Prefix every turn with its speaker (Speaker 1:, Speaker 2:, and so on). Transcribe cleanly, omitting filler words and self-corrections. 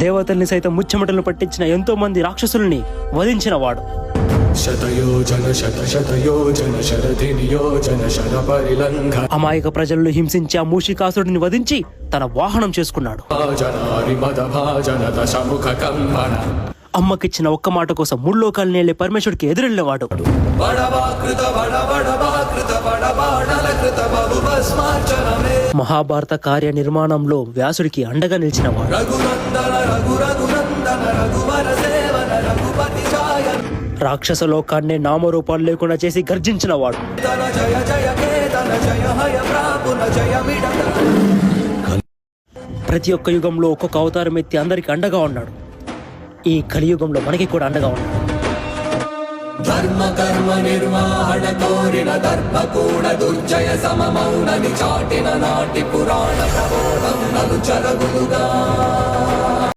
Speaker 1: దేవతల్ని సైతం ముచ్చెమటలు పట్టించిన ఎంతో మంది రాక్షసుల్ని వధించిన వాడు. అమాయక ప్రజలను హింసించి ఆ మూషికాసురుడిని వధించి తన వాహనం చేసుకున్నాడు. అమ్మకిచ్చిన ఒక్క మాట కోసం ముల్లోకాల్ని వెళ్ళే పరమేశ్వరుడికి ఎదురెళ్ళేవాడు. మహాభారత కార్య నిర్మాణంలో వ్యాసుడికి అండగా నిలిచినవాడు. రాక్షస లోకాన్నే నామరూపాలు లేకుండా చేసి గర్జించిన వాడు. ప్రతి ఒక్క యుగంలో ఒక్కొక్క అవతారం ఎత్తి అందరికి అండగా ఉన్నాడు. ఈ కలియుగంలో మనకి కూడా అండగా ఉన్నాడు.
Speaker 2: ధర్మ కర్మ నిర్వహణ కోరిన దర్భ కూడా దుర్జయ సమమౌనని చాటిన నాటి పురాణ ప్రబోధం నలు చరగులుగా